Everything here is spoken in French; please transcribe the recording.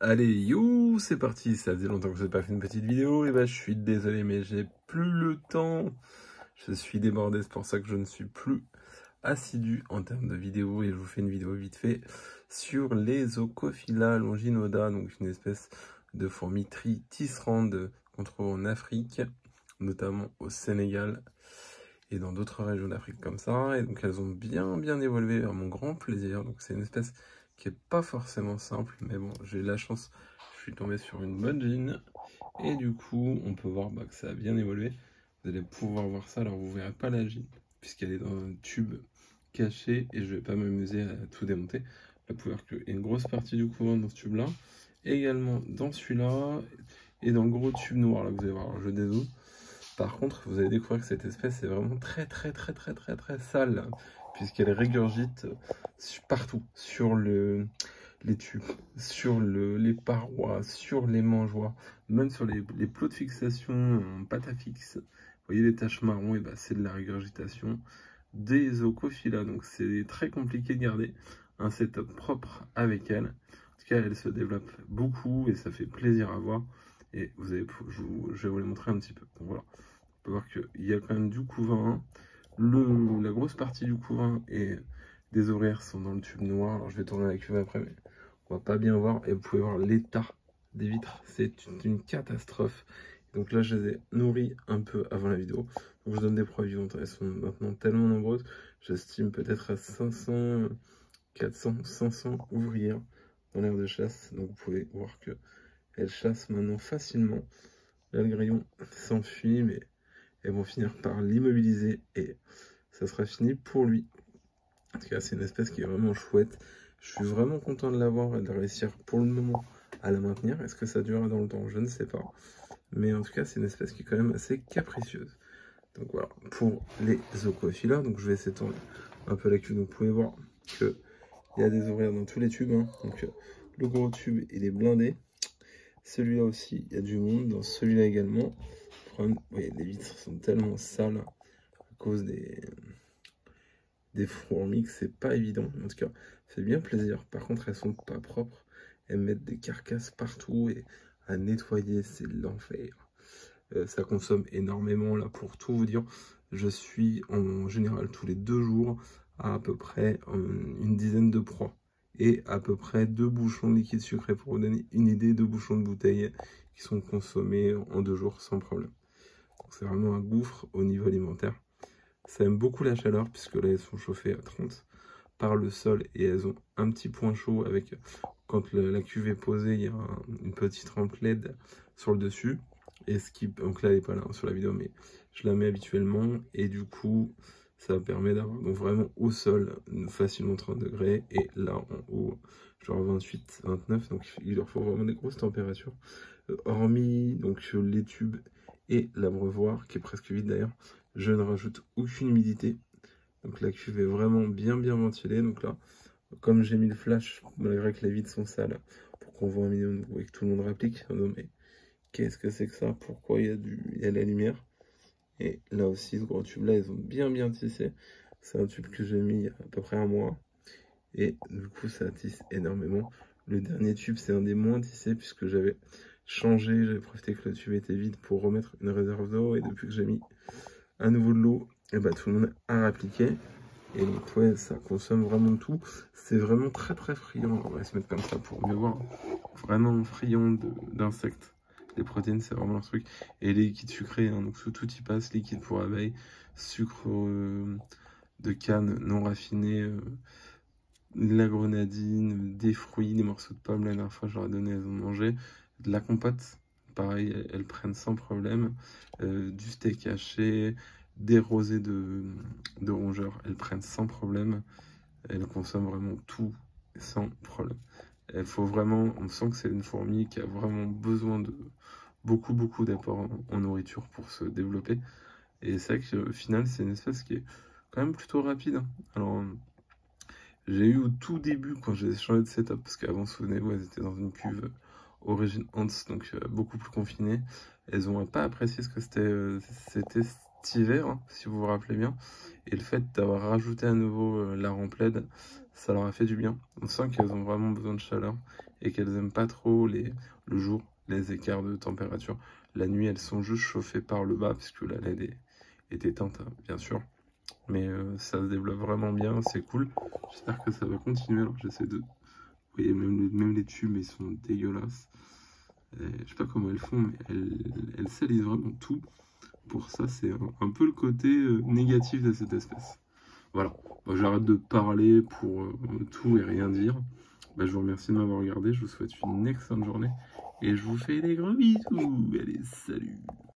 Allez, you, c'est parti. Ça faisait longtemps que je n'ai pas fait une petite vidéo. Et bah, je suis désolé, mais j'ai plus le temps. Je suis débordé, c'est pour ça que je ne suis plus assidu en termes de vidéos. Et je vous fais une vidéo vite fait sur les Ocophila longinoda, donc une espèce de fourmi tisserande qu'on trouve en Afrique, notamment au Sénégal et dans d'autres régions d'Afrique comme ça. Et donc elles ont bien évolué à mon grand plaisir. Donc c'est une espèce qui est pas forcément simple, mais bon, j'ai eu la chance, je suis tombé sur une bonne gine, et du coup, on peut voir que ça a bien évolué. Vous allez pouvoir voir ça, alors vous verrez pas la gine, puisqu'elle est dans un tube caché, et je vais pas m'amuser à tout démonter. Là, vous pouvez voir qu'il y a une grosse partie du couvain dans ce tube-là, également dans celui-là, et dans le gros tube noir, là, vous allez voir, alors je dézoome. Par contre, vous allez découvrir que cette espèce est vraiment très sale, puisqu'elle régurgite partout, sur les tubes, sur les parois, sur les mangeoires, même sur les plots de fixation en pâte à fixe. Vous voyez les taches marron, et bah, c'est de la régurgitation des Ocophila, donc c'est très compliqué de garder un setup propre avec elle. En tout cas, elle se développe beaucoup et ça fait plaisir à voir. Et vous avez, je vais vous les montrer un petit peu. Donc voilà, on peut voir qu'il y a quand même du couvain. La grosse partie du couvain et des ovaires sont dans le tube noir. Alors je vais tourner la cuve après, mais on va pas bien voir. Et vous pouvez voir l'état des vitres, c'est une catastrophe. Donc là, je les ai nourris un peu avant la vidéo. Donc je donne des proies vivantes. Elles sont maintenant tellement nombreuses. J'estime peut-être à 500, 400, 500 ouvrières dans l'aire de chasse. Donc vous pouvez voir que elles chassent maintenant facilement. Là, le grillon s'enfuit, mais elles vont finir par l'immobiliser et ça sera fini pour lui. En tout cas, c'est une espèce qui est vraiment chouette. Je suis vraiment content de l'avoir et de réussir pour le moment à la maintenir. Est-ce que ça durera dans le temps? Je ne sais pas. Mais en tout cas, c'est une espèce qui est quand même assez capricieuse. Donc voilà, pour les Ocophila. Donc je vais s'étendre un peu la cuve. Donc vous pouvez voir qu'il y a des ovaires dans tous les tubes. Donc le gros tube, il est blindé. Celui-là aussi, il y a du monde. Dans celui-là également. Le problème, voyez, les vitres sont tellement sales à cause des fourmis que c'est pas évident. En tout cas, ça fait bien plaisir. Par contre, elles sont pas propres. Elles mettent des carcasses partout et à nettoyer, c'est l'enfer. Ça consomme énormément. Là, pour tout vous dire, je suis en général tous les 2 jours à peu près une dizaine de proies et à peu près 2 bouchons de liquide sucré, pour vous donner une idée, 2 bouchons de bouteille qui sont consommés en 2 jours sans problème. C'est vraiment un gouffre au niveau alimentaire. Ça aime beaucoup la chaleur, puisque là elles sont chauffées à 30 par le sol et elles ont un petit point chaud avec, quand la cuve est posée, il y a une petite rampe LED sur le dessus. Et donc là elle n'est pas là sur la vidéo, mais je la mets habituellement et du coup ça permet d'avoir donc vraiment au sol facilement 30 degrés et là en haut genre 28, 29, donc il leur faut vraiment des grosses températures. Hormis donc les tubes et l'abreuvoir qui est presque vide d'ailleurs, je ne rajoute aucune humidité. Donc la cuve est vraiment bien ventilée. Donc là, comme j'ai mis le flash, malgré que les vitres sont sales, pour qu'on voit un minimum et que tout le monde réplique, non mais qu'est-ce que c'est que ça? Pourquoi il y a la lumière? Et là aussi, ce gros tube là, ils ont bien tissé. C'est un tube que j'ai mis il y a à peu près un mois. Et du coup, ça tisse énormément. Le dernier tube, c'est un des moins tissés puisque j'avais changé, j'avais profité que le tube était vide pour remettre une réserve d'eau. Et depuis que j'ai mis à nouveau de l'eau, et bah, tout le monde a réappliqué. Et donc ouais, ça consomme vraiment tout. C'est vraiment très friand. On va se mettre comme ça pour mieux voir. Vraiment friand d'insectes. Les protéines, c'est vraiment leur truc. Et les liquides sucrés, donc tout y passe. Liquide pour abeilles, sucre de canne non raffiné, la grenadine, des fruits, des morceaux de pommes. La dernière fois, je leur ai donné, elles ont mangé. De la compote, pareil, elles prennent sans problème. Du steak haché, des rosés de rongeurs, elles prennent sans problème. Elles consomment vraiment tout sans problème. Il faut vraiment, on sent que c'est une fourmi qui a vraiment besoin de beaucoup d'apports en nourriture pour se développer. Et c'est vrai qu'au final, c'est une espèce qui est quand même plutôt rapide. Alors, j'ai eu au tout début, quand j'ai changé de setup, parce qu'avant, souvenez-vous, elles étaient dans une cuve origine Hans, donc beaucoup plus confinée. Elles n'ont pas apprécié ce que c'était cet hiver, si vous vous rappelez bien. Et le fait d'avoir rajouté à nouveau la rampe LED, ça leur a fait du bien. On sent qu'elles ont vraiment besoin de chaleur et qu'elles aiment pas trop le jour, les écarts de température. La nuit, elles sont juste chauffées par le bas, puisque la LED est éteinte, hein, bien sûr. Mais ça se développe vraiment bien, c'est cool. J'espère que ça va continuer. Alors j'essaie de... Vous voyez, même les tubes, ils sont dégueulasses. Je sais pas comment elles font, mais elles salissent vraiment tout. Pour ça, c'est un peu le côté négatif de cette espèce. Voilà, bon, j'arrête de parler pour tout et rien dire. Bah, je vous remercie de m'avoir regardé, je vous souhaite une excellente journée et je vous fais des gros bisous. Allez, salut!